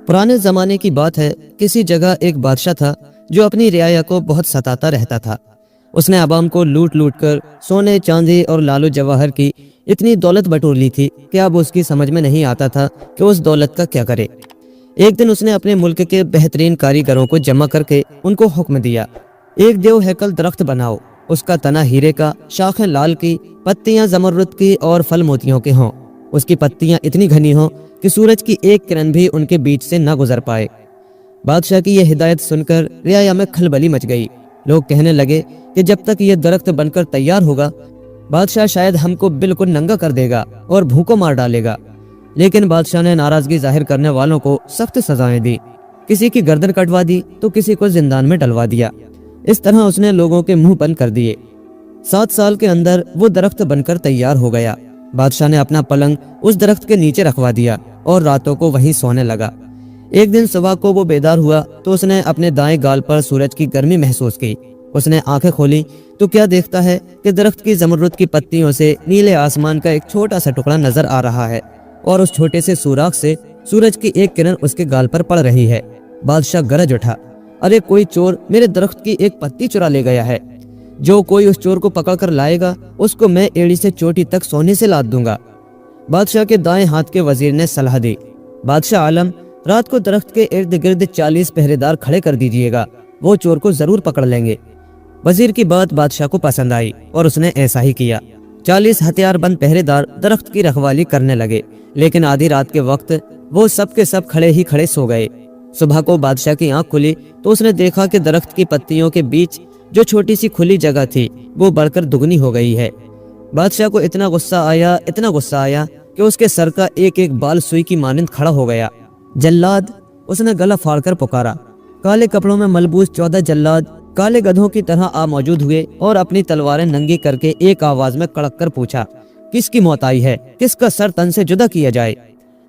پرانے زمانے کی بات ہے، کسی جگہ ایک بادشاہ تھا جو اپنی رعایا کو بہت ستاتا رہتا تھا۔ اس نے عوام کو لوٹ لوٹ کر سونے چاندی اور لالو جواہر کی اتنی دولت بٹور لی تھی کہ اب اس کی سمجھ میں نہیں آتا تھا کہ اس دولت کا کیا کرے۔ ایک دن اس نے اپنے ملک کے بہترین کاریگروں کو جمع کر کے ان کو حکم دیا، ایک دیو ہیکل درخت بناؤ، اس کا تنا ہیرے کا، شاخیں لال کی، پتیاں زمرد کی اور پھل موتیوں کے ہوں، اس کی پتیاں اتنی گھنی ہوں کہ سورج کی ایک کرن بھی ان کے بیچ سے نہ گزر پائے۔ بادشاہ کی یہ ہدایت سن کر رعایا میں کھلبلی مچ گئی۔ لوگ کہنے لگے کہ جب تک یہ درخت بن کر تیار ہوگا بادشاہ شاید ہم کو بالکل ننگا کر دے گا اور بھوکوں مار ڈالے گا۔ لیکن بادشاہ نے ناراضگی ظاہر کرنے والوں کو سخت سزائیں دی، کسی کی گردن کٹوا دی تو کسی کو زندان میں ڈلوا دیا۔ اس طرح اس نے لوگوں کے منہ بند کر دیے۔ 7 سال کے اندر وہ درخت بن کر تیار ہو گیا۔ بادشاہ نے اپنا پلنگ اس درخت کے نیچے رکھوا دیا اور راتوں کو وہیں سونے لگا۔ ایک دن صبح کو وہ بیدار ہوا تو اس نے اپنے دائیں گال پر سورج کی گرمی محسوس کی۔ اس نے آنکھیں کھولی تو کیا دیکھتا ہے کہ درخت کی زمرد کی پتیوں سے نیلے آسمان کا ایک چھوٹا سا ٹکڑا نظر آ رہا ہے اور اس چھوٹے سے سوراخ سے سورج کی ایک کرن اس کے گال پر پڑ رہی ہے۔ بادشاہ گرج اٹھا، ارے کوئی چور میرے درخت کی ایک پتی چرا لے گیا ہے۔ جو کوئی اس چور کو پکڑ کر لائے گا اس کو میں ایڑی سے چوٹی تک سونے سے لاد دوں گا۔ بادشاہ کے دائیں ہاتھ کے وزیر نے صلاح دی، بادشاہ عالم، رات کو درخت کے ارد گرد 40 پہرے دار کھڑے کر دیجیے گا، وہ چور کو ضرور پکڑ لیں گے۔ وزیر کی بات بادشاہ کو پسند آئی اور اس نے ایسا ہی کیا۔ 40 ہتھیار بند پہرے دار درخت کی رکھوالی کرنے لگے، لیکن آدھی رات کے وقت وہ سب کے سب کھڑے ہی کھڑے سو گئے۔ صبح کو بادشاہ کی آنکھ کھلی تو اس نے دیکھا کہ درخت کی پتیوں کے بیچ جو چھوٹی سی کھلی جگہ تھی وہ بڑھ کر دگنی ہو گئی ہے۔ بادشاہ کو اتنا غصہ آیا کہ اس کے سر کا ایک ایک بال سوئی کی مانند کھڑا ہو گیا۔ جلاد، اس نے گلا پھاڑ کر پکارا۔ کالے کپڑوں میں ملبوس 14 جلاد کالے گدھوں کی طرح آ موجود ہوئے اور اپنی تلواریں ننگی کر کے ایک آواز میں کڑک کر پوچھا، کس کی موت آئی ہے؟ کس کا سر تن سے جدا کیا جائے؟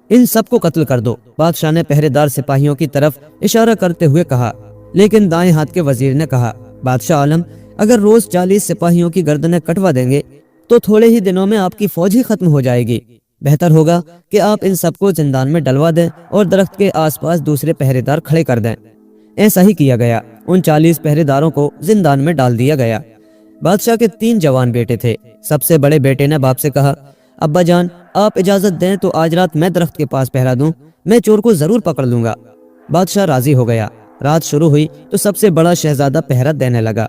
ان سب کو قتل کر دو، بادشاہ نے پہرے دار سپاہیوں کی طرف اشارہ کرتے ہوئے کہا۔ لیکن دائیں ہاتھ کے وزیر نے کہا، بادشاہ عالم، اگر روز 40 سپاہیوں کی گردنیں کٹوا دیں گے تو تھوڑے ہی دنوں میں آپ کی فوج ہی ختم ہو جائے گی۔ بہتر ہوگا کہ آپ ان سب کو زندان میں ڈلوا دیں اور درخت کے آس پاس دوسرے پہرے دار کھڑے کر دیں۔ ایسا ہی کیا گیا، ان 40 پہرے داروں کو زندان میں ڈال دیا گیا۔ بادشاہ کے 3 جوان بیٹے تھے۔ سب سے بڑے بیٹے نے باپ سے کہا، ابا جان، آپ اجازت دیں تو آج رات میں درخت کے پاس پہرا دوں، میں چور کو ضرور پکڑ لوں گا۔ بادشاہ راضی ہو گیا۔ رات شروع ہوئی تو سب سے بڑا شہزادہ پہرا دینے لگا۔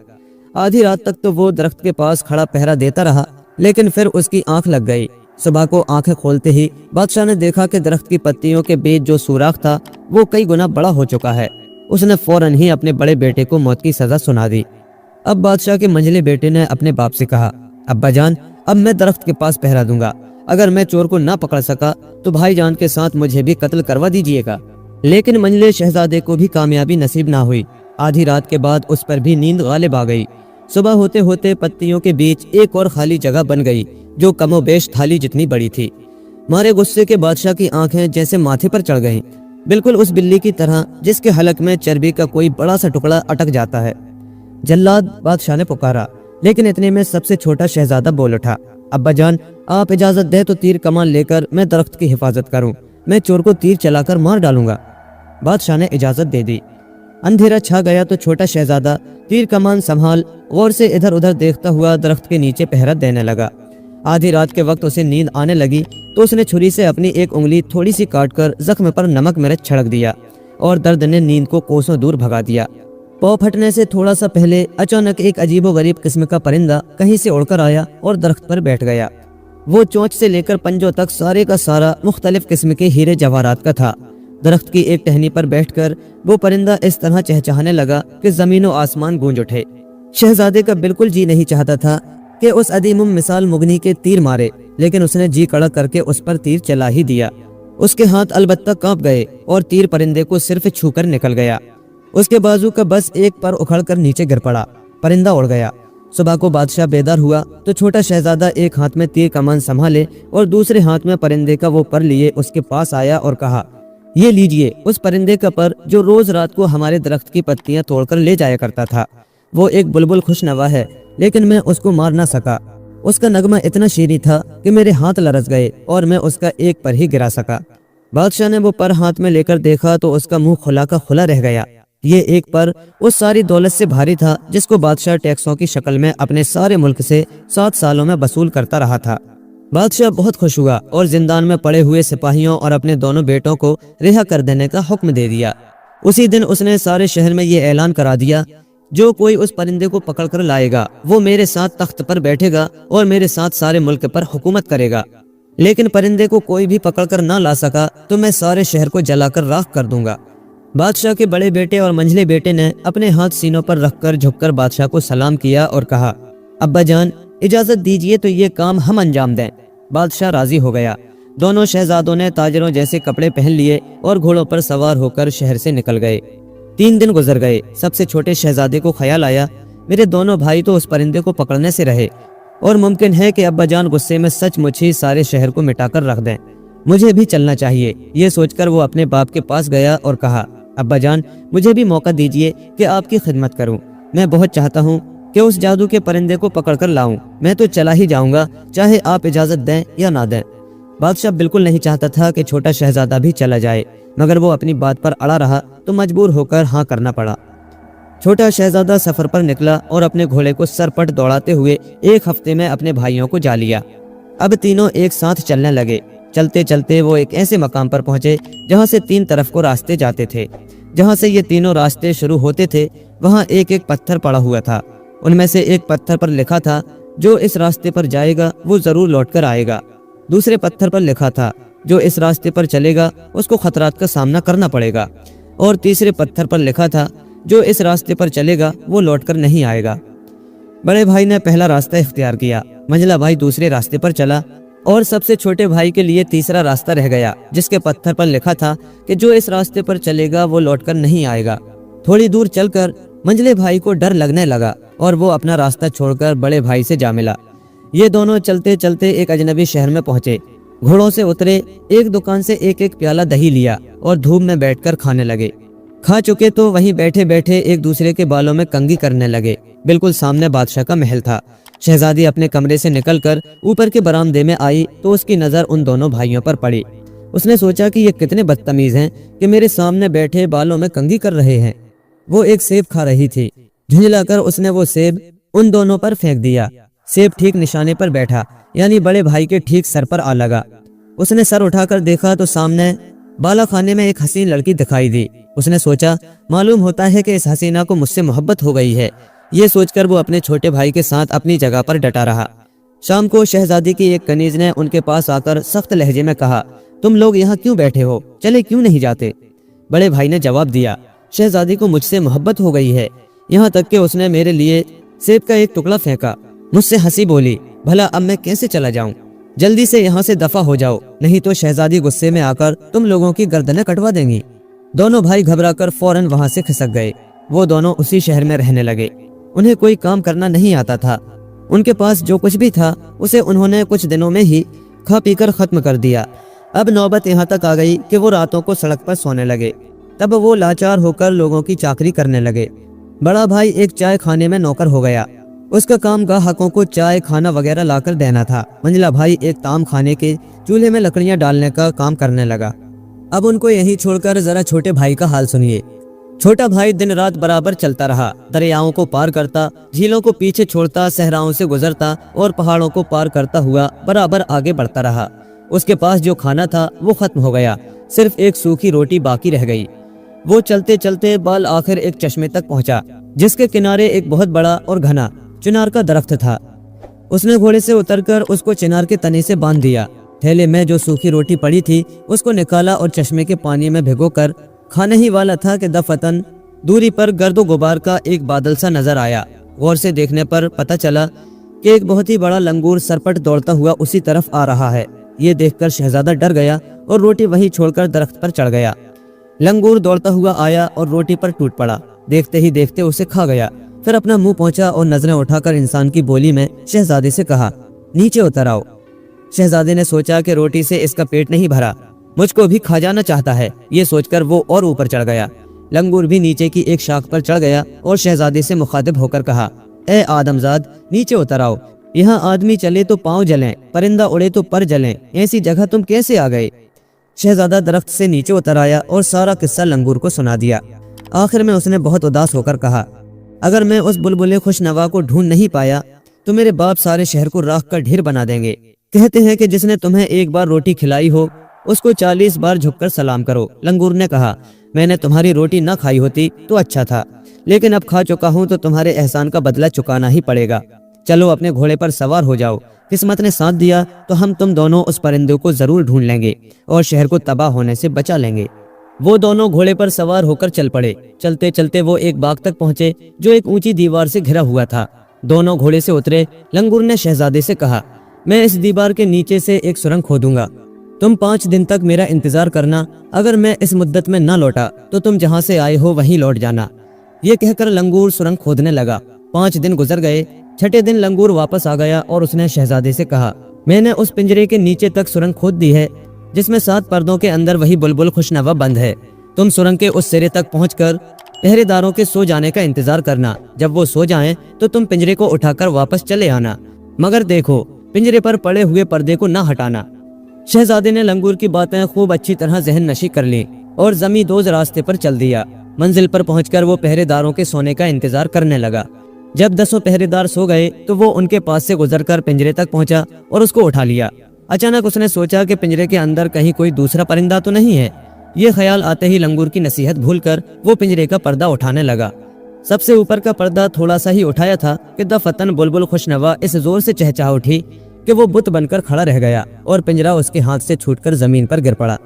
آدھی رات تک تو وہ درخت کے پاس کھڑا پہرا دیتا رہا، لیکن پھر اس کی آنکھ لگ گئی۔ صبح کو آنکھیں کھولتے ہی بادشاہ نے دیکھا کہ درخت کی پتیوں کے بیچ جو سوراخ تھا وہ کئی گنا بڑا ہو چکا ہے۔ اس نے فوراً ہی اپنے بڑے بیٹے کو موت کی سزا سنا دی۔ اب بادشاہ کے منجلے بیٹے نے اپنے باپ سے کہا، ابا جان، اب میں درخت کے پاس پہرا دوں گا، اگر میں چور کو نہ پکڑ سکا تو بھائی جان کے ساتھ مجھے بھی قتل کروا دیجیے گا۔ لیکن منجلے شہزادے کو بھی کامیابی نصیب نہ ہوئی۔ آدھی رات کے بعد اس پر بھی نیند غالب آ گئی۔ صبح ہوتے ہوتے پتیوں کے بیچ ایک اور خالی جگہ بن گئی جو کم و بیش تھالی جتنی بڑی تھی۔ مارے غصے کے بادشاہ کی آنکھیں جیسے ماتھے پر چڑھ گئیں، بالکل اس بلی کی طرح جس کے حلق میں چربی کا کوئی بڑا سا ٹکڑا اٹک جاتا ہے۔ جلاد، بادشاہ نے پکارا، لیکن اتنے میں سب سے چھوٹا شہزادہ بول اٹھا، ابا جان، آپ اجازت دیں تو تیر کمان لے کر میں درخت کی حفاظت کروں، میں چور کو تیر چلا کر مار ڈالوں گا۔ بادشاہ نے اجازت دے دی۔ اندھیرا چھا گیا تو چھوٹا شہزادہ تیر کمان سنبھال غور سے ادھر ادھر دیکھتا ہوا درخت کے نیچے پہرا دینے لگا۔ آدھی رات کے وقت اسے نیند آنے لگی تو اس نے چھری سے اپنی ایک انگلی تھوڑی سی کاٹ کر زخم پر نمک مرچ چھڑک دیا اور درد نے نیند کو کوسوں دور بھگا دیا۔ پاؤں پھٹنے سے تھوڑا سا پہلے اچانک ایک عجیب و غریب قسم کا پرندہ کہیں سے اڑ کر آیا اور درخت پر بیٹھ گیا۔ وہ چونچ سے لے کر پنجوں تک سارے کا سارا مختلف قسم کے ہیرے جواہرات کا تھا۔ درخت کی ایک ٹہنی پر بیٹھ کر وہ پرندہ اس طرح چہچہانے لگا کہ زمین و آسمان گونج اٹھے۔ شہزادے کا بالکل جی نہیں چاہتا تھا کہ اس عدیم مثال مغنی کے تیر مارے، لیکن اس نے جی کڑک کر کے اس پر تیر چلا ہی دیا۔ اس کے ہاتھ البتہ کانپ گئے اور تیر پرندے کو صرف چھو کر نکل گیا۔ اس کے بازو کا بس ایک پر اکھڑ کر نیچے گر پڑا، پرندہ اڑ گیا۔ صبح کو بادشاہ بیدار ہوا تو چھوٹا شہزادہ ایک ہاتھ میں تیر کمان سنبھالے اور دوسرے ہاتھ میں پرندے کا وہ پر لیے اس کے پاس آیا اور کہا، یہ لیجئے اس پرندے کا پر جو روز رات کو ہمارے درخت کی پتیاں توڑ کر لے جایا کرتا تھا۔ وہ ایک بلبل خوش نوا ہے، لیکن میں اس کو مار نہ سکا۔ اس کا نغمہ اتنا شیریں تھا کہ میرے ہاتھ لرز گئے اور میں اس کا ایک پر ہی گرا سکا۔ بادشاہ نے وہ پر ہاتھ میں لے کر دیکھا تو اس کا منہ کھلا کا کھلا رہ گیا۔ یہ ایک پر اس ساری دولت سے بھاری تھا جس کو بادشاہ ٹیکسوں کی شکل میں اپنے سارے ملک سے 7 سالوں میں وصول کرتا رہا تھا۔ بادشاہ بہت خوش ہوا اور زندان میں پڑے ہوئے سپاہیوں اور اپنے دونوں بیٹوں کو رہا کر دینے کا حکم دے دیا۔ اسی دن اس نے سارے شہر میں یہ اعلان کرا دیا، جو کوئی اس پرندے کو پکڑ کر لائے گا وہ میرے ساتھ تخت پر بیٹھے گا اور میرے ساتھ سارے ملک پر حکومت کرے گا، لیکن پرندے کو کوئی بھی پکڑ کر نہ لا سکا تو میں سارے شہر کو جلا کر راکھ کر دوں گا۔ بادشاہ کے بڑے بیٹے اور منجلے بیٹے نے اپنے ہاتھ سینوں پر رکھ کر جھک کر بادشاہ کو سلام کیا اور کہا، ابا جان اجازت دیجئے تو یہ کام ہم انجام دیں۔ بادشاہ راضی ہو گیا۔ دونوں شہزادوں نے تاجروں جیسے کپڑے پہن لیے اور گھوڑوں پر سوار ہو کر شہر سے نکل گئے۔ 3 دن گزر گئے۔ سب سے چھوٹے شہزادے کو خیال آیا، میرے دونوں بھائی تو اس پرندے کو پکڑنے سے رہے اور ممکن ہے کہ ابا جان غصے میں سچ مچ ہی سارے شہر کو مٹا کر رکھ دیں، مجھے بھی چلنا چاہیے۔ یہ سوچ کر وہ اپنے باپ کے پاس گیا اور کہا، ابا جان مجھے بھی موقع دیجئے کہ آپ کی خدمت کروں، میں بہت چاہتا ہوں کہ اس جادو کے پرندے کو پکڑ کر لاؤں، میں تو چلا ہی جاؤں گا چاہے آپ اجازت دیں یا نہ دیں۔ بادشاہ بالکل نہیں چاہتا تھا کہ چھوٹا شہزادہ بھی چلا جائے، مگر وہ اپنی بات پر اڑا رہا تو مجبور ہو کر ہاں کرنا پڑا۔ چھوٹا شہزادہ سفر پر نکلا اور اپنے گھوڑے کو سر پٹ دوڑاتے ہوئے 1 ہفتے میں اپنے بھائیوں کو جا لیا۔ اب تینوں ایک ساتھ چلنے لگے۔ چلتے چلتے وہ ایک ایسے مقام پر پہنچے جہاں سے 3 طرف کو راستے جاتے تھے۔ جہاں سے یہ تینوں راستے شروع ہوتے تھے وہاں ایک ایک پتھر پڑا ہوا تھا۔ ان میں سے ایک پتھر پر لکھا تھا، جو اس راستے پر جائے گا وہ ضرور لوٹ کر آئے گا۔ دوسرے پتھر پر لکھا تھا، جو اس راستے پر چلے گا اس کو خطرات کا سامنا کرنا پڑے گا۔ اور تیسرے پتھر پر لکھا تھا، جو اس راستے پر چلے گا وہ لوٹ کر نہیں آئے گا۔ بڑے بھائی نے پہلا راستہ اختیار کیا، منجلا بھائی دوسرے راستے پر چلا اور سب سے چھوٹے بھائی کے لیے تیسرا راستہ رہ گیا، جس کے پتھر پر لکھا تھا کہ جو اس راستے پر چلے گا وہ لوٹ کر نہیں آئے گا۔ تھوڑی دور چل کر منجلے بھائی کو ڈر لگنے لگا اور وہ اپنا راستہ چھوڑ کر بڑے بھائی سے جا ملا۔ یہ دونوں چلتے چلتے ایک اجنبی شہر میں پہنچے۔ گھوڑوں سے اترے، ایک دکان سے ایک ایک پیالہ دہی لیا اور دھوپ میں بیٹھ کر کھانے لگے۔ کھا چکے تو وہیں بیٹھے بیٹھے ایک دوسرے کے بالوں میں کنگھی کرنے لگے۔ بالکل سامنے بادشاہ کا محل تھا۔ شہزادی اپنے کمرے سے نکل کر اوپر کے برآمدے میں آئی تو اس کی نظر ان دونوں بھائیوں پر پڑی۔ اس نے سوچا کہ یہ کتنے بدتمیز ہیں کہ میرے سامنے بیٹھے بالوں میں کنگھی کر رہے ہیں۔ وہ ایک سیب کھا رہی تھی۔ جھنجلا کر اس نے وہ سیب ان دونوں پر پھینک دیا۔ سیب ٹھیک نشانے پر بیٹھا، یعنی بڑے بھائی کے ٹھیک سر پر آ لگا۔ اس نے سر اٹھا کر دیکھا تو سامنے بالا خانے میں ایک حسین لڑکی دکھائی دی۔ اس نے سوچا معلوم ہوتا ہے کہ اس حسینہ کو مجھ سے محبت ہو گئی ہے۔ یہ سوچ کر وہ اپنے چھوٹے بھائی کے ساتھ اپنی جگہ پر ڈٹا رہا۔ شام کو شہزادی کی ایک کنیز نے ان کے پاس آ کر سخت لہجے میں کہا، تم لوگ یہاں کیوں بیٹھے ہو، چلے کیوں نہیں جاتے؟ بڑے بھائی نے جواب دیا، شہزادی کو مجھ سے محبت ہو گئی ہے، یہاں تک کہ اس نے میرے لیے سیب کا ایک ٹکڑا پھینکا۔ مجھ سے ہنسی بولی، بھلا اب میں کیسے چلا جاؤں؟ جلدی سے یہاں سے دفع ہو جاؤ، نہیں تو شہزادی غصے میں آ کر تم لوگوں کی گردنیں کٹوا دیں گی۔ دونوں بھائی گھبرا کر فوراً وہاں سے کھسک گئے۔ وہ دونوں اسی شہر میں رہنے لگے۔ انہیں کوئی کام کرنا نہیں آتا تھا۔ ان کے پاس جو کچھ بھی تھا اسے انہوں نے کچھ دنوں میں ہی کھا پی کر ختم کر دیا۔ اب نوبت یہاں تک آ گئی کہ وہ راتوں کو سڑک پر سونے لگے۔ تب وہ لاچار ہو کر لوگوں کی چاکری کرنے لگے۔ بڑا بھائی ایک چائے کھانے میں نوکر ہو گیا۔ اس کا کام گاہکوں کو چائے کھانا وغیرہ لا کر دینا تھا۔ منجلا بھائی ایک تام خانے کے چولہے میں لکڑیاں ڈالنے کا کام کرنے لگا۔ اب ان کو یہیں چھوڑ کر ذرا چھوٹے بھائی کا حال سنیے۔ چھوٹا بھائی دن رات برابر چلتا رہا، دریاؤں کو پار کرتا، جھیلوں کو پیچھے چھوڑتا، صحراؤں سے گزرتا اور پہاڑوں کو پار کرتا ہوا برابر آگے بڑھتا رہا۔ اس کے پاس جو کھانا تھا وہ ختم ہو گیا، صرف ایک سوکھی روٹی باقی رہ گئی۔ وہ چلتے چلتے بال آخر ایک چشمے تک پہنچا، جس کے کنارے ایک بہت بڑا اور گھنا چنار کا درخت تھا۔ اس نے گھوڑے سے اتر کر اس کو چنار کے تنے سے باندھ دیا۔ تھیلے میں جو سوکھی روٹی پڑی تھی اس کو نکالا اور چشمے کے پانی میں بھگو کر کھانے ہی والا تھا کہ دفتن دوری پر گرد و غبار کا ایک بادل سا نظر آیا۔ غور سے دیکھنے پر پتہ چلا کہ ایک بہت ہی بڑا لنگور سرپٹ دوڑتا ہوا اسی طرف آ رہا ہے۔ یہ دیکھ کر شہزادہ ڈر گیا اور روٹی وہیں چھوڑ کر درخت پر چڑھ گیا۔ لنگور دوڑتا ہوا آیا اور روٹی پر ٹوٹ پڑا، دیکھتے ہی دیکھتے اسے کھا گیا۔ پھر اپنا منہ پہنچا اور نظریں اٹھا کر انسان کی بولی میں شہزادے سے کہا، نیچے اتر آؤ۔ شہزادے نے سوچا کہ روٹی سے اس کا پیٹ نہیں بھرا، مجھ کو بھی کھا جانا چاہتا ہے۔ یہ سوچ کر وہ اور اوپر چڑھ گیا۔ لنگور بھی نیچے کی ایک شاخ پر چڑھ گیا اور شہزادے سے مخاطب ہو کر کہا، اے آدم زاد، نیچے اتر آؤ۔ یہاں آدمی چلے تو پاؤں جلیں، پرندہ اڑے تو پر جلیں، ایسی جگہ تم کیسے آ گئے؟ شہزادہ درخت سے نیچے اتر آیا اور سارا قصہ لنگور کو سنا دیا۔ آخر میں اس نے بہت اداس ہو کر کہا، اگر میں اس بلبل خوش نوا کو ڈھونڈ نہیں پایا تو میرے باپ سارے شہر کو راکھ کا ڈھیر بنا دیں گے۔ کہتے ہیں کہ جس نے تمہیں ایک بار روٹی کھلائی ہو اس کو 40 بار جھک کر سلام کرو۔ لنگور نے کہا، میں نے تمہاری روٹی نہ کھائی ہوتی تو اچھا تھا، لیکن اب کھا چکا ہوں تو تمہارے احسان کا بدلہ چکانا ہی پڑے گا۔ چلو اپنے گھوڑے پر سوار ہو جاؤ، قسمت نے ساتھ دیا تو ہم تم دونوں اس پرندے کو ضرور ڈھونڈ لیں گے اور شہر کو تباہ ہونے سے بچا لیں گے۔ وہ دونوں گھوڑے پر سوار ہو کر چل پڑے۔ چلتے چلتے وہ ایک باغ تک پہنچے جو ایک اونچی دیوار سے گھرا ہوا تھا۔ دونوں گھوڑے سے اترے۔ لنگور نے شہزادے سے کہا، میں اس دیوار کے نیچے سے ایک سرنگ کھودوں گا، تم 5 دن تک میرا انتظار کرنا، اگر میں اس مدت میں نہ لوٹا تو تم جہاں سے آئے ہو وہیں لوٹ جانا۔ یہ کہہ کر لنگور سرنگ کھودنے لگا۔ 5 دن گزر گئے۔ 6 دن لنگور واپس آ گیا اور اس نے شہزادے سے کہا، میں نے اس پنجرے کے نیچے تک سرنگ کھود دی ہے جس میں 7 پردوں کے اندر وہی بلبل خوشنوا بند ہے۔ تم سرنگ کے اس سرے تک پہنچ کر پہرے داروں کے سو جانے کا انتظار کرنا، جب وہ سو جائیں تو تم پنجرے کو اٹھا کر واپس چلے آنا، مگر دیکھو پنجرے پر پڑے ہوئے پردے کو نہ ہٹانا۔ شہزادے نے لنگور کی باتیں خوب اچھی طرح ذہن نشی کر لی اور زمین دوز راستے پر چل دیا۔ منزل پر پہنچ کر وہ پہرے داروں کے سونے کا انتظار کرنے لگا۔ جب 10 پہرے دار سو گئے تو وہ ان کے پاس سے گزر کر پنجرے تک پہنچا اور اس کو اٹھا لیا۔ اچانک اس نے سوچا کہ پنجرے کے اندر کہیں کوئی دوسرا پرندہ تو نہیں ہے۔ یہ خیال آتے ہی لنگور کی نصیحت بھول کر وہ پنجرے کا پردہ اٹھانے لگا۔ سب سے اوپر کا پردہ تھوڑا سا ہی اٹھایا تھا کہ دفتن بلبل خوشنوا اس زور سے چہچہا اٹھی کہ وہ بت بن کر کھڑا رہ گیا اور پنجرہ اس کے ہاتھ سے چھوٹ کر زمین پر گر پڑا۔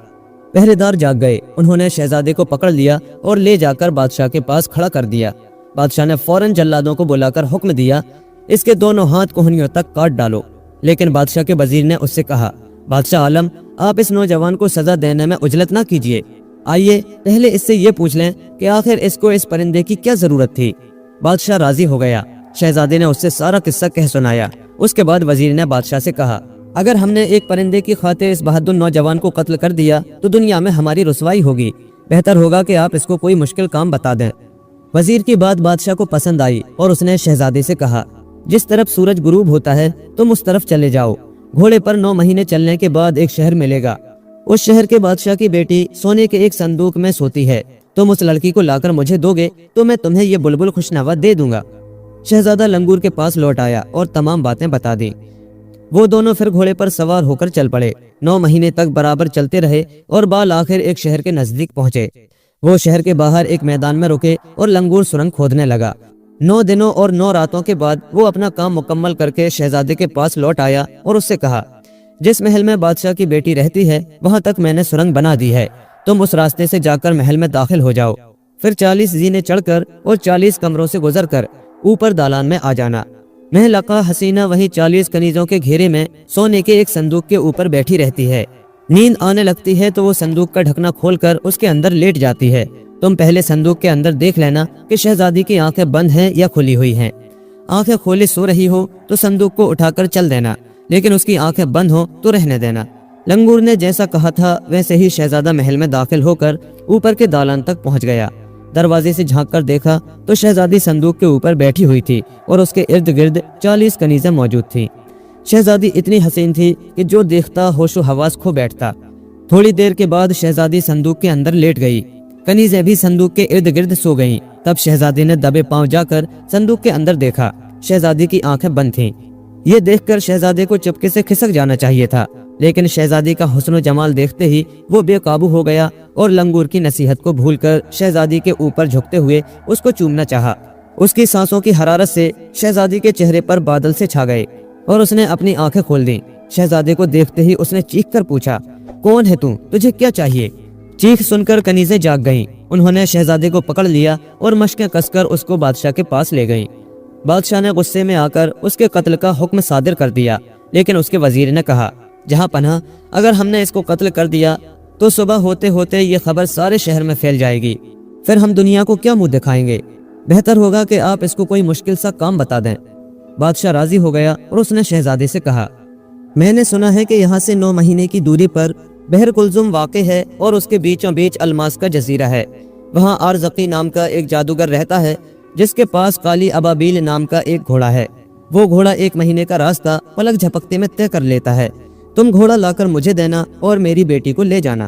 پہرے دار جاگ گئے۔ انہوں نے شہزادے کو پکڑ لیا اور لے جا کر بادشاہ کے پاس کھڑا کر دیا۔ بادشاہ نے فوراً جلادوں کو بلا کر حکم دیا، اس کے دونوں ہاتھ کوہنیوں تک کاٹ ڈالو۔ لیکن بادشاہ کے وزیر نے اس سے کہا، بادشاہ عالم، آپ اس نوجوان کو سزا دینے میں عجلت نہ کیجیے، آئیے پہلے اس سے یہ پوچھ لیں کہ آخر اس کو اس پرندے کی کیا ضرورت تھی۔ بادشاہ راضی ہو گیا۔ شہزادے نے اس سے سارا قصہ کہہ سنایا۔ اس کے بعد وزیر نے بادشاہ سے کہا، اگر ہم نے ایک پرندے کی خاطر اس بہادر نوجوان کو قتل کر دیا تو دنیا میں ہماری رسوائی ہوگی، بہتر ہوگا کہ آپ اس کو کوئی مشکل کام بتا دیں۔ وزیر کی بات بادشاہ کو پسند آئی اور اس نے شہزادے سے کہا، جس طرف سورج غروب ہوتا ہے تم اس طرف چلے جاؤ۔ گھوڑے پر 9 مہینے چلنے کے بعد ایک شہر ملے گا، اس شہر کے بادشاہ کی بیٹی سونے کے ایک صندوق میں سوتی ہے، تم اس لڑکی کو لا کر مجھے دو گے تو میں تمہیں یہ بلبل خوشنوا دے دوں گا۔ شہزادہ لنگور کے پاس لوٹ آیا اور تمام باتیں بتا دی۔ وہ دونوں پھر گھوڑے پر سوار ہو کر چل پڑے۔ 9 مہینے تک برابر چلتے رہے اور بالآخر ایک شہر کے نزدیک پہنچے۔ وہ شہر کے باہر ایک میدان میں رکے اور لنگور سرنگ کھودنے لگا۔ 9 دنوں اور 9 راتوں کے بعد وہ اپنا کام مکمل کر کے شہزادے کے پاس لوٹ آیا اور اس سے کہا، جس محل میں بادشاہ کی بیٹی رہتی ہے وہاں تک میں نے سرنگ بنا دی ہے، تم اس راستے سے جا کر محل میں داخل ہو جاؤ، پھر 40 زینے چڑھ کر اور 40 کمروں سے گزر کر اوپر دالان میں آ جانا۔ محلقہ حسینہ وہی 40 کنیزوں کے گھیرے میں سونے کے ایک صندوق کے اوپر بیٹھی رہتی ہے۔ نیند آنے لگتی ہے تو وہ صندوق کا ڈھکنا کھول کر اس کے اندر لیٹ جاتی ہے۔ تم پہلے صندوق کے اندر دیکھ لینا کہ شہزادی کی آنکھیں بند ہیں یا کھلی ہوئی ہیں۔ آنکھیں کھولے سو رہی ہو تو صندوق کو اٹھا کر چل دینا، لیکن اس کی آنکھیں بند ہو تو رہنے دینا۔ لنگور نے جیسا کہا تھا ویسے ہی شہزادہ محل میں داخل ہو کر اوپر کے دالان تک پہنچ گیا۔ دروازے سے جھانک کر دیکھا تو شہزادی صندوق کے اوپر بیٹھی ہوئی تھی اور اس کے ارد گرد 40 کنیزیں موجود تھیں۔ شہزادی اتنی حسین تھی کہ جو دیکھتا ہوش و حواس کھو بیٹھتا۔ تھوڑی دیر کے بعد شہزادی صندوق کے اندر لیٹ گئی۔ کنیزیں بھی صندوق کے ارد گرد سو گئیں۔ تب شہزادی نے دبے پاؤں جا کر صندوق کے اندر دیکھا، شہزادی کی آنکھیں بند تھیں۔ یہ دیکھ کر شہزادے کو چپکے سے کھسک جانا چاہیے تھا، لیکن شہزادی کا حسن و جمال دیکھتے ہی وہ بے قابو ہو گیا اور لنگور کی نصیحت کو بھول کر شہزادی کے اوپر جھکتے ہوئے اس کو چومنا چاہا۔ اس کی سانسوں کی حرارت سے شہزادی کے چہرے پر بادل سے چھا گئے اور اس نے اپنی آنکھیں کھول دیں۔ شہزادے کو دیکھتے ہی اس نے چیخ کر پوچھا، کون ہے تو؟ تجھے کیا چاہیے؟ چیخ سن کر کنیزیں جاگ گئیں۔ انہوں نے شہزادے کو پکڑ لیا اور مشقیں کس کر اس کو بادشاہ کے پاس لے گئیں۔ بادشاہ نے غصے میں آ کر اس کے قتل کا حکم صادر کر دیا، لیکن اس کے وزیر نے کہا، جہاں پناہ، اگر ہم نے اس کو قتل کر دیا تو صبح ہوتے ہوتے یہ خبر سارے شہر میں پھیل جائے گی، پھر ہم دنیا کو کیا منہ دکھائیں گے؟ بہتر ہوگا کہ آپ اس کو کوئی مشکل سا کام بتا دیں۔ بادشاہ راضی ہو گیا اور اس نے شہزادے سے کہا، میں نے سنا ہے کہ یہاں سے 9 مہینے کی دوری پر بحر کلزم واقع ہے اور اس کے بیچوں بیچ الماس کا جزیرہ ہے۔ وہاں آرزقی نام کا ایک جادوگر رہتا ہے جس کے پاس کالی ابابیل نام کا ایک گھوڑا ہے۔ وہ گھوڑا 1 مہینے کا راستہ پلک جھپکتے میں طے کر لیتا ہے۔ تم گھوڑا لا کر مجھے دینا اور میری بیٹی کو لے جانا۔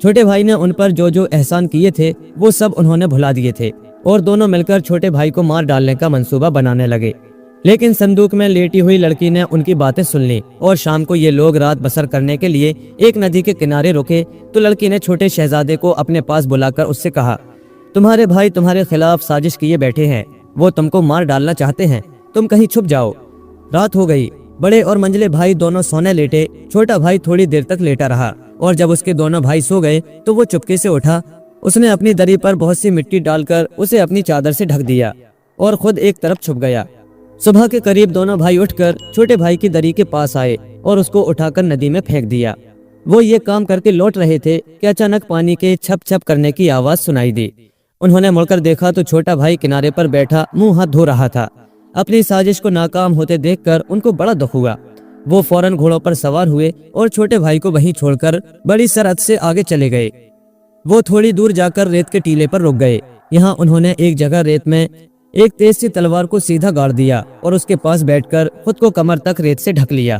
چھوٹے بھائی نے ان پر جو جو احسان کیے تھے وہ سب انہوں نے بھلا دیے تھے اور دونوں مل کر چھوٹے بھائی کو مار ڈالنے کا منصوبہ بنانے لگے۔ لیکن صندوق میں لیٹی ہوئی لڑکی نے ان کی باتیں سن لی اور شام کو یہ لوگ رات بسر کرنے کے لیے ایک ندی کے کنارے رکے تو لڑکی نے چھوٹے شہزادے کو اپنے پاس بلا کر اس سے کہا، تمہارے بھائی تمہارے خلاف سازش کیے بیٹھے ہیں، وہ تم کو مار ڈالنا چاہتے ہیں، تم کہیں چھپ جاؤ۔ رات ہو گئی، بڑے اور منجلے بھائی دونوں سونے لیٹے۔ چھوٹا بھائی تھوڑی دیر تک لیٹا رہا اور جب اس کے دونوں بھائی سو گئے تو وہ چپکے سے اٹھا۔ اس نے اپنی دری پر بہت سی مٹی ڈال کر اسے اپنی چادر سے ڈھک دیا اور خود ایک طرف چھپ گیا۔ صبح کے قریب دونوں بھائی اٹھ کر چھوٹے بھائی کی دری کے پاس آئے اور اس کو اٹھا کر ندی میں پھینک دیا۔ وہ یہ کام کر کے لوٹ رہے تھے کہ اچانک پانی کے چھپ چھپ کرنے کی آواز سنائی دی۔ انہوں نے مڑ کر دیکھا تو چھوٹا بھائی کنارے پر بیٹھا منہ ہاتھ دھو رہا تھا۔ اپنی سازش کو ناکام ہوتے دیکھ کر ان کو بڑا دکھ ہوا۔ وہ فوراً گھوڑوں پر سوار ہوئے اور چھوٹے بھائی کو وہیں چھوڑ کر بڑی سرحد سے آگے چلے گئے۔ وہ تھوڑی دور جا کر ریت کے ٹیلے پر رک گئے۔ یہاں انہوں نے ایک جگہ ریت میں ایک تیز سی تلوار کو سیدھا گاڑ دیا اور اس کے پاس بیٹھ کر خود کو کمر تک ریت سے ڈھک لیا۔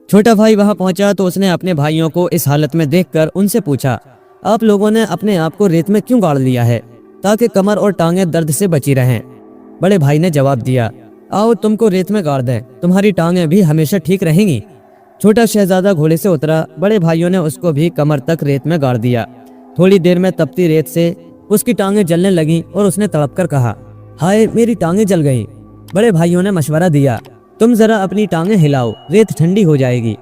چھوٹا بھائی وہاں پہنچا تو اس نے اپنے بھائیوں کو اس حالت میں دیکھ کر ان سے پوچھا، آپ لوگوں نے اپنے آپ کو ریت میں کیوں گاڑ لیا ہے تاکہ کمر اور ٹانگیں درد سے بچی رہیں؟ بڑے بھائی نے جواب دیا، آؤ تم کو ریت میں گاڑ دیں، تمہاری ٹانگیں بھی ہمیشہ ٹھیک رہیں گی۔ چھوٹا شہزادہ گھوڑے سے اترا، بڑے بھائیوں نے اس کو بھی کمر تک ریت میں گاڑ دیا۔ تھوڑی دیر میں تپتی ریت سے اس کی ٹانگیں جلنے لگیں اور اس نے تڑپ کر کہا، ہائے میری ٹانگیں جل گئیں۔ بڑے بھائیوں نے مشورہ دیا، تم ذرا اپنی ٹانگیں ہلاؤ، ریت ٹھنڈی ہو جائے گی۔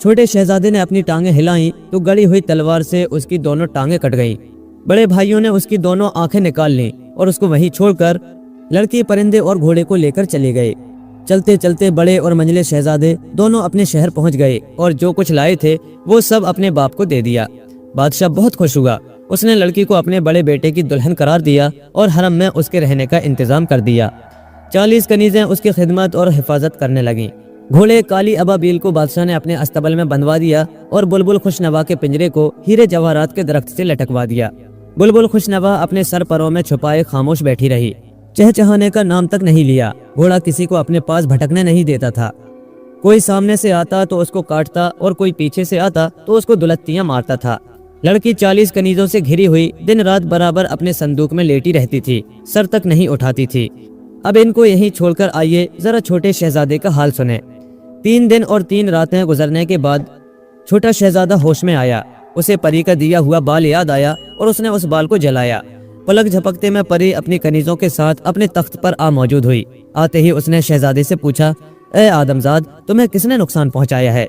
چھوٹے شہزادے نے اپنی ٹانگیں ہلائیں تو گڑی ہوئی تلوار سے اس کی دونوں ٹانگیں کٹ گئیں۔ بڑے بھائیوں نے اس کی دونوں آنکھیں نکال لیں اور اس کو وہیں چھوڑ کر لڑکی، پرندے اور گھوڑے کو لے کر چلے گئے۔ چلتے چلتے بڑے اور منجلے شہزادے دونوں اپنے شہر پہنچ گئے اور جو کچھ لائے تھے وہ سب اپنے باپ کو دے دیا۔ بادشاہ بہت خوش ہوا۔ اس نے لڑکی کو اپنے بڑے بیٹے کی دلہن قرار دیا اور حرم میں اس کے رہنے کا انتظام کر دیا۔ 40 کنیزیں اس کی خدمت اور حفاظت کرنے لگیں۔ گھوڑے کالی ابابیل کو بادشاہ نے اپنے استبل میں بندھوا دیا اور بلبل خوشنوا کے پنجرے کو ہیرے جواہرات کے درخت سے لٹکوا دیا۔ بلبل خوشنوا اپنے سر پروں میں چھپائے خاموش بیٹھی رہی، چہچہانے کا نام تک نہیں لیا۔ گھوڑا کسی کو اپنے پاس بھٹکنے نہیں دیتا تھا۔ کوئی سامنے سے آتا تو اس کو کاٹتا اور کوئی پیچھے سے آتا تو اس کو دلتیاں مارتا تھا۔ لڑکی 40 کنیزوں سے گھری ہوئی دن رات برابر اپنے صندوق میں لیٹی رہتی تھی، سر تک نہیں اٹھاتی تھی۔ اب ان کو یہیں چھوڑ کر آئیے ذرا چھوٹے شہزادے کا حال سنیں۔ 3 دن اور 3 راتیں گزرنے کے بعد چھوٹا شہزادہ ہوش میں آیا۔ اسے پری کا دیا ہوا بال یاد آیا اور اس نے اس بال کو جلایا۔ پلک جھپکتے میں پری اپنی کنیزوں کے ساتھ اپنے تخت پر آ موجود ہوئی۔ آتے ہی اس نے شہزادے سے پوچھا، اے آدمزاد، تمہیں کس نے نقصان پہنچایا ہے؟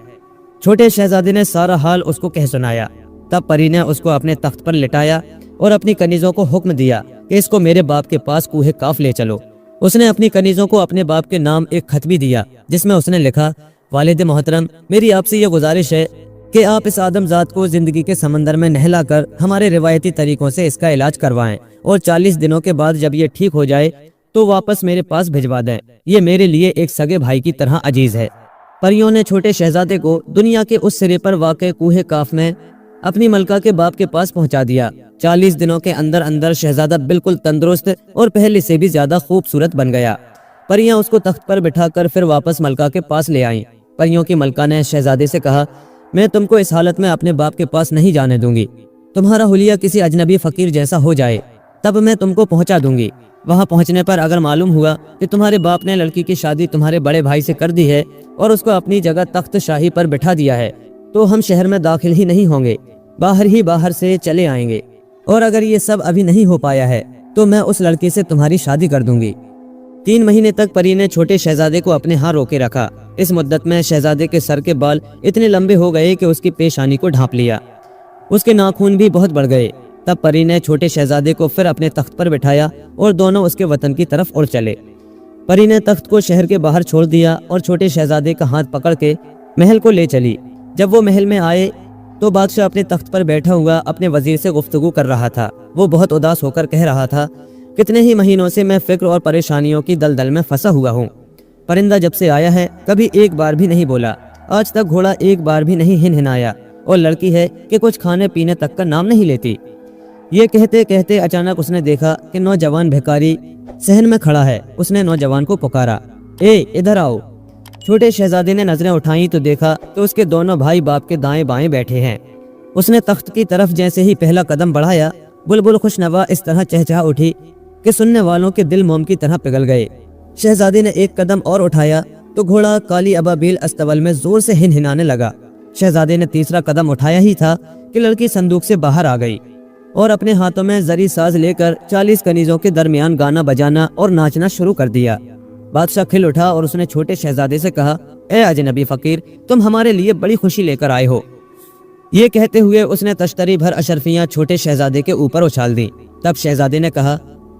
چھوٹے شہزادے نے سارا حال اس کو کہہ سنایا۔ تب پری نے اس کو اپنے تخت پر لٹایا اور اپنی کنیزوں کو حکم دیا کہ اس کو میرے باپ کے پاس کوہ کاف لے چلو۔ اس نے اپنی کنیزوں کو اپنے باپ کے نام ایک خط بھی دیا جس میں اس نے لکھا، والد محترم، میری آپ سے یہ گزارش ہے کہ آپ اس آدمزاد کو زندگی کے سمندر میں نہلا کر ہمارے روایتی طریقوں سے اس کا علاج کروائیں اور 40 دنوں کے بعد جب یہ ٹھیک ہو جائے تو واپس میرے پاس بھجوا دیں۔ یہ میرے لیے ایک سگے بھائی کی طرح عزیز ہے۔ پریوں نے چھوٹے شہزادے کو دنیا کے اس سرے پر واقع کوہ کاف میں اپنی ملکہ کے باپ کے پاس پہنچا دیا۔ 40 دنوں کے اندر اندر شہزادہ بالکل تندرست اور پہلے سے بھی زیادہ خوبصورت بن گیا۔ پریاں اس کو تخت پر بٹھا کر پھر واپس ملکہ کے پاس لے آئیں۔ پریوں کی ملکہ نے شہزادے سے کہا، میں تم کو اس حالت میں اپنے باپ کے پاس نہیں جانے دوں گی۔ تمہارا حلیہ کسی اجنبی فقیر جیسا ہو جائے تب میں تم کو پہنچا دوں گی۔ وہاں پہنچنے پر اگر معلوم ہوا کہ تمہارے باپ نے لڑکی کی شادی تمہارے بڑے بھائی سے کر دی ہے اور اس کو اپنی جگہ تخت شاہی پر بٹھا دیا ہے تو ہم شہر میں داخل ہی نہیں ہوں گے، باہر سے چلے آئیں گے، اور اگر یہ سب ابھی نہیں ہو پایا ہے تو میں اس لڑکی سے تمہاری شادی کر دوں گی۔ 3 مہینے تک پری نے چھوٹے شہزادے کو اپنے ہاں روکے رکھا۔ اس مدت میں شہزادے کے سر کے بال اتنے لمبے ہو گئے کہ اس کی پیشانی کو ڈھانپ لیا۔ اس کے ناخون بھی بہت بڑھ گئے۔ تب پری نے چھوٹے شہزادے کو پھر اپنے تخت پر بٹھایا اور دونوں اس کے وطن کی طرف اڑ چلے۔ پری نے تخت کو شہر کے باہر چھوڑ دیا اور چھوٹے شہزادے کا ہاتھ پکڑ کے محل کو لے چلی۔ جب وہ محل میں آئے تو بادشاہ اپنے تخت پر بیٹھا ہوا اپنے وزیر سے گفتگو کر رہا تھا۔ وہ بہت اداس ہو کر کہہ رہا تھا، کتنے ہی مہینوں سے میں فکر اور پریشانیوں کی دلدل میں پھنسا ہوا ہوں۔ پرندہ جب سے آیا ہے کبھی ایک بار بھی نہیں بولا، آج تک گھوڑا ایک بار بھی نہیں ہنہنایا، اور لڑکی ہے کہ کچھ کھانے پینے تک کا نام نہیں لیتی۔ یہ کہتے کہتے اچانک اس نے دیکھا کہ نوجوان بھکاری صحن میں کھڑا ہے۔ اس نے نوجوان کو پکارا، اے ادھر آؤ۔ چھوٹے شہزادے نے نظریں اٹھائیں تو دیکھا کہ اس کے دونوں بھائی باپ کے دائیں بائیں بیٹھے ہیں۔ اس نے تخت کی طرف جیسے ہی پہلا قدم بڑھایا، بلبل خوشنوا اس طرح چہچہا اٹھی کہ سننے والوں کے دل موم کی طرح پگھل گئے۔ شہزادی نے ایک قدم اور اٹھایا تو گھوڑا کالی ابابیل استبل میں زور سے ہنہنانے لگا۔ شہزادے نے تیسرا قدم اٹھایا ہی تھا کہ لڑکی صندوق سے باہر آ گئی اور اپنے ہاتھوں میں زری ساز لے کر 40 کنیزوں کے درمیان گانا بجانا اور ناچنا شروع کر دیا۔ بادشاہ کھل اٹھا اور اس نے چھوٹے شہزادے سے کہا، اے اجنبی فقیر، تم ہمارے لیے بڑی خوشی لے کر آئے ہو۔ یہ کہتے ہوئے اس نے تشتری بھر اشرفیاں چھوٹے شہزادے کے اوپر اچھال دی۔ تب شہزادے نے کہا،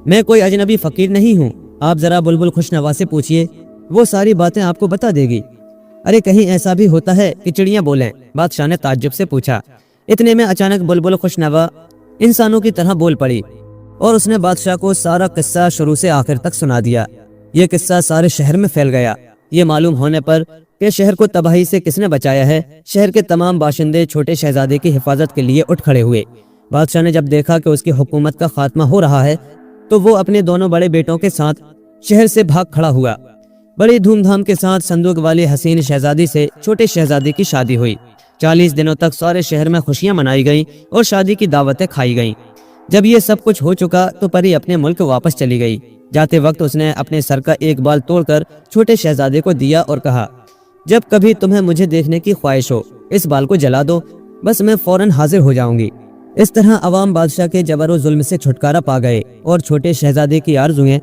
میں کوئی اجنبی فقیر نہیں ہوں، آپ ذرا بلبل خوشنوا سے پوچھئے، وہ ساری باتیں آپ کو بتا دے گی۔ ارے کہیں ایسا بھی ہوتا ہے کہ چڑیاں بولیں؟ بادشاہ نے تعجب سے پوچھا۔ اتنے میں اچانک بلبل خوشنوا انسانوں کی طرح بول پڑی اور اس نے بادشاہ کو سارا قصہ شروع سے آخر تک سنا دیا۔ یہ قصہ سارے شہر میں پھیل گیا۔ یہ معلوم ہونے پر کہ شہر کو تباہی سے کس نے بچایا ہے، شہر کے تمام باشندے چھوٹے شہزادے کی حفاظت کے لیے اٹھ کھڑے ہوئے۔ بادشاہ نے جب دیکھا کہ اس کی حکومت کا خاتمہ ہو رہا ہے تو وہ اپنے دونوں بڑے بیٹوں کے ساتھ شہر سے بھاگ کھڑا ہوا۔ بڑی دھوم دھام کے ساتھ صندوق والی حسین شہزادی سے چھوٹے شہزادے کی شادی ہوئی۔ 40 دنوں تک سارے شہر میں خوشیاں منائی گئیں اور شادی کی دعوتیں کھائی گئیں۔ جب یہ سب کچھ ہو چکا تو پری اپنے ملک واپس چلی گئی۔ جاتے وقت اس نے اپنے سر کا ایک بال توڑ کر چھوٹے شہزادے کو دیا اور کہا، جب کبھی تمہیں مجھے دیکھنے کی خواہش ہو اس بال کو جلا دو، بس میں فوراً حاضر ہو جاؤں گی۔ اس طرح عوام بادشاہ کے جبر و ظلم سے چھٹکارا پا گئے اور چھوٹے شہزادے کی آرزوئیں